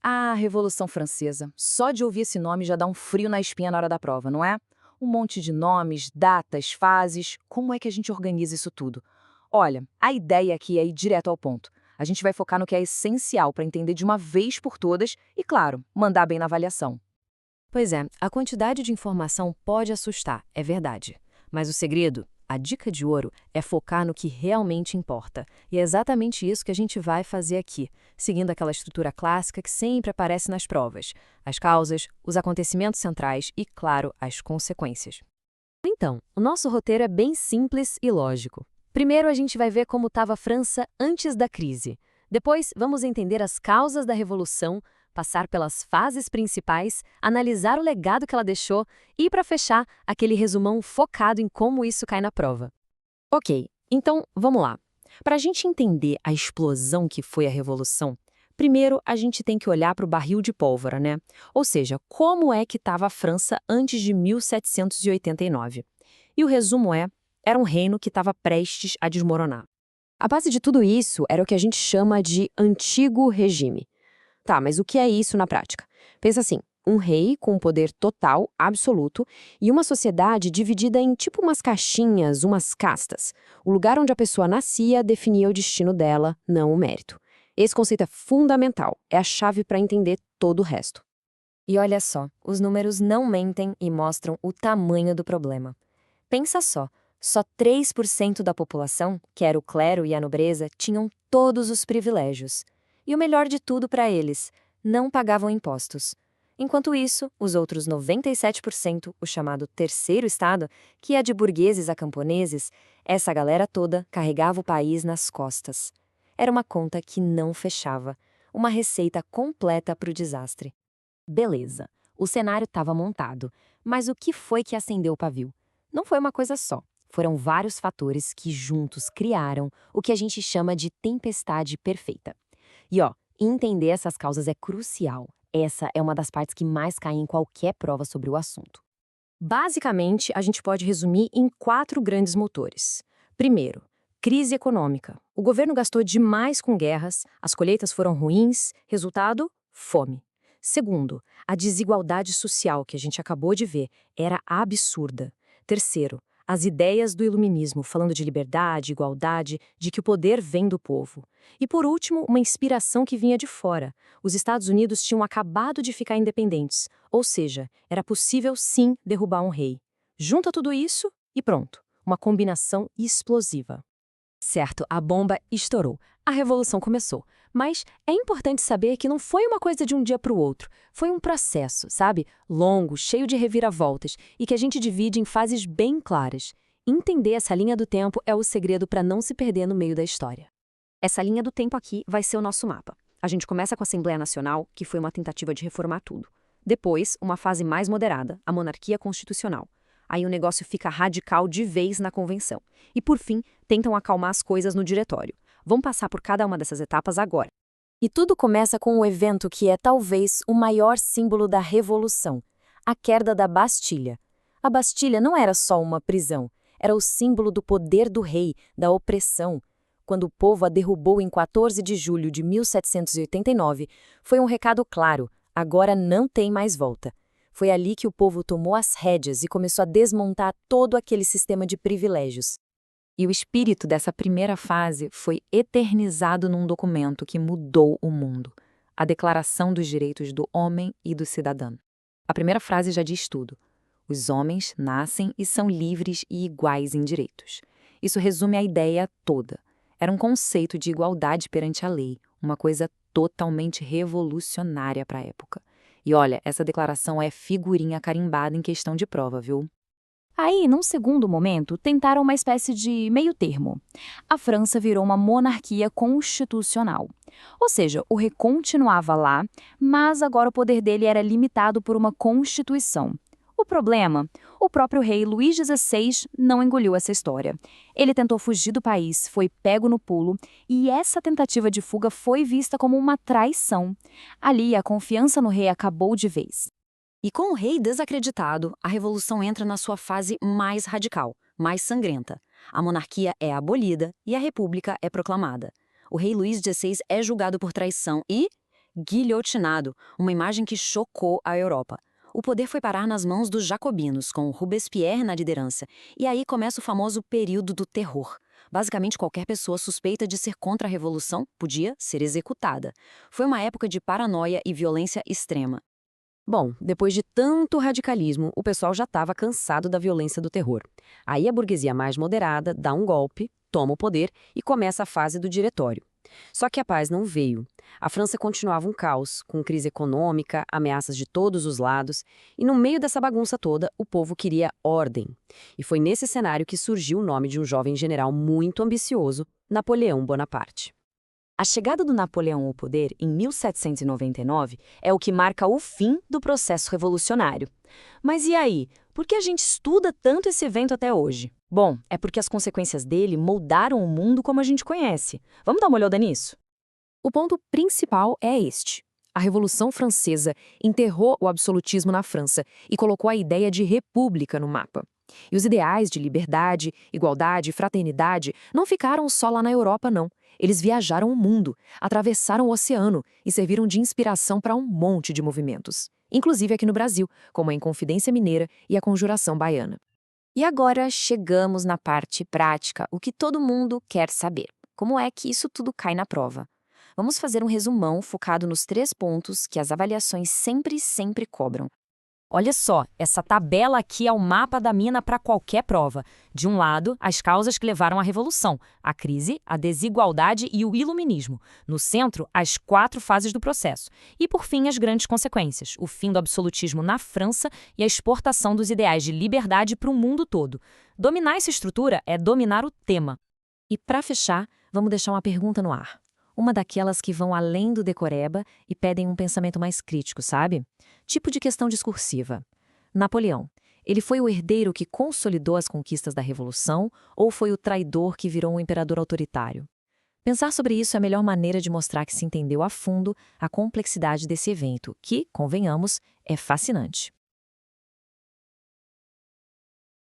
Ah, Revolução Francesa. Só de ouvir esse nome já dá um frio na espinha na hora da prova, não é? Um monte de nomes, datas, fases. Como é que a gente organiza isso tudo? Olha, a ideia aqui é ir direto ao ponto. A gente vai focar no que é essencial para entender de uma vez por todas e, claro, mandar bem na avaliação. Pois é, a quantidade de informação pode assustar, é verdade. Mas o segredo, a dica de ouro, é focar no que realmente importa. E é exatamente isso que a gente vai fazer aqui, seguindo aquela estrutura clássica que sempre aparece nas provas: as causas, os acontecimentos centrais e, claro, as consequências. Então, o nosso roteiro é bem simples e lógico. Primeiro, a gente vai ver como estava a França antes da crise. Depois, vamos entender as causas da Revolução, passar pelas fases principais, analisar o legado que ela deixou e, para fechar, aquele resumão focado em como isso cai na prova. Ok, então vamos lá. Para a gente entender a explosão que foi a Revolução, primeiro a gente tem que olhar para o barril de pólvora, né? Ou seja, como é que estava a França antes de 1789. E o resumo era um reino que estava prestes a desmoronar. A base de tudo isso era o que a gente chama de Antigo Regime. Tá, mas o que é isso na prática? Pensa assim, um rei com um poder total, absoluto, e uma sociedade dividida em tipo umas caixinhas, umas castas. O lugar onde a pessoa nascia definia o destino dela, não o mérito. Esse conceito é fundamental, é a chave para entender todo o resto. E olha só, os números não mentem e mostram o tamanho do problema. Pensa só 3% da população, que era o clero e a nobreza, tinham todos os privilégios. E o melhor de tudo para eles, não pagavam impostos. Enquanto isso, os outros 97%, o chamado terceiro estado, que é de burgueses a camponeses, essa galera toda carregava o país nas costas. Era uma conta que não fechava, uma receita completa para o desastre. Beleza, o cenário estava montado, mas o que foi que acendeu o pavio? Não foi uma coisa só. Foram vários fatores que juntos criaram o que a gente chama de tempestade perfeita. E entender essas causas é crucial. Essa é uma das partes que mais caem em qualquer prova sobre o assunto. Basicamente, a gente pode resumir em 4 grandes motores. Primeiro, crise econômica. O governo gastou demais com guerras, as colheitas foram ruins, resultado, fome. Segundo, a desigualdade social que a gente acabou de ver era absurda. Terceiro, as ideias do iluminismo, falando de liberdade, igualdade, de que o poder vem do povo. E por último, uma inspiração que vinha de fora. Os Estados Unidos tinham acabado de ficar independentes, ou seja, era possível sim derrubar um rei. Junta tudo isso e pronto, uma combinação explosiva. Certo, a bomba estourou. A revolução começou. Mas é importante saber que não foi uma coisa de um dia para o outro. Foi um processo, sabe? Longo, cheio de reviravoltas e que a gente divide em fases bem claras. Entender essa linha do tempo é o segredo para não se perder no meio da história. Essa linha do tempo aqui vai ser o nosso mapa. A gente começa com a Assembleia Nacional, que foi uma tentativa de reformar tudo. Depois, uma fase mais moderada, a monarquia constitucional. Aí o negócio fica radical de vez na convenção. E por fim, tentam acalmar as coisas no diretório. Vamos passar por cada uma dessas etapas agora. E tudo começa com o evento que é talvez o maior símbolo da Revolução, a queda da Bastilha. A Bastilha não era só uma prisão, era o símbolo do poder do rei, da opressão. Quando o povo a derrubou em 14 de julho de 1789, foi um recado claro: agora não tem mais volta. Foi ali que o povo tomou as rédeas e começou a desmontar todo aquele sistema de privilégios. E o espírito dessa primeira fase foi eternizado num documento que mudou o mundo: a Declaração dos Direitos do Homem e do Cidadão. A primeira frase já diz tudo: os homens nascem e são livres e iguais em direitos. Isso resume a ideia toda. Era um conceito de igualdade perante a lei, uma coisa totalmente revolucionária para a época. E olha, essa declaração é figurinha carimbada em questão de prova, viu? Aí, num segundo momento, tentaram uma espécie de meio termo. A França virou uma monarquia constitucional. Ou seja, o rei continuava lá, mas agora o poder dele era limitado por uma constituição. O problema? O próprio rei Luís XVI não engoliu essa história. Ele tentou fugir do país, foi pego no pulo, e essa tentativa de fuga foi vista como uma traição. Ali, a confiança no rei acabou de vez. E com o rei desacreditado, a revolução entra na sua fase mais radical, mais sangrenta. A monarquia é abolida e a república é proclamada. O rei Luís XVI é julgado por traição e guilhotinado, uma imagem que chocou a Europa. O poder foi parar nas mãos dos jacobinos, com Robespierre na liderança, e aí começa o famoso período do terror. Basicamente, qualquer pessoa suspeita de ser contra a revolução podia ser executada. Foi uma época de paranoia e violência extrema. Bom, depois de tanto radicalismo, o pessoal já estava cansado da violência do terror. Aí a burguesia mais moderada dá um golpe, toma o poder e começa a fase do diretório. Só que a paz não veio. A França continuava um caos, com crise econômica, ameaças de todos os lados, e no meio dessa bagunça toda, o povo queria ordem. E foi nesse cenário que surgiu o nome de um jovem general muito ambicioso, Napoleão Bonaparte. A chegada do Napoleão ao poder, em 1799, é o que marca o fim do processo revolucionário. Mas e aí? Por que a gente estuda tanto esse evento até hoje? Bom, é porque as consequências dele moldaram o mundo como a gente conhece. Vamos dar uma olhada nisso? O ponto principal é este. A Revolução Francesa enterrou o absolutismo na França e colocou a ideia de república no mapa. E os ideais de liberdade, igualdade e fraternidade não ficaram só lá na Europa, não. Eles viajaram o mundo, atravessaram o oceano e serviram de inspiração para um monte de movimentos. Inclusive aqui no Brasil, como a Inconfidência Mineira e a Conjuração Baiana. E agora chegamos na parte prática, o que todo mundo quer saber. Como é que isso tudo cai na prova? Vamos fazer um resumão focado nos 3 pontos que as avaliações sempre cobram. Olha só, essa tabela aqui é o mapa da mina para qualquer prova. De um lado, as causas que levaram à Revolução, a crise, a desigualdade e o iluminismo. No centro, as 4 fases do processo. E, por fim, as grandes consequências, o fim do absolutismo na França e a exportação dos ideais de liberdade para o mundo todo. Dominar essa estrutura é dominar o tema. E para fechar, vamos deixar uma pergunta no ar. Uma daquelas que vão além do decoreba e pedem um pensamento mais crítico, sabe? Tipo de questão discursiva. Napoleão, ele foi o herdeiro que consolidou as conquistas da Revolução ou foi o traidor que virou um imperador autoritário? Pensar sobre isso é a melhor maneira de mostrar que se entendeu a fundo a complexidade desse evento, que, convenhamos, é fascinante.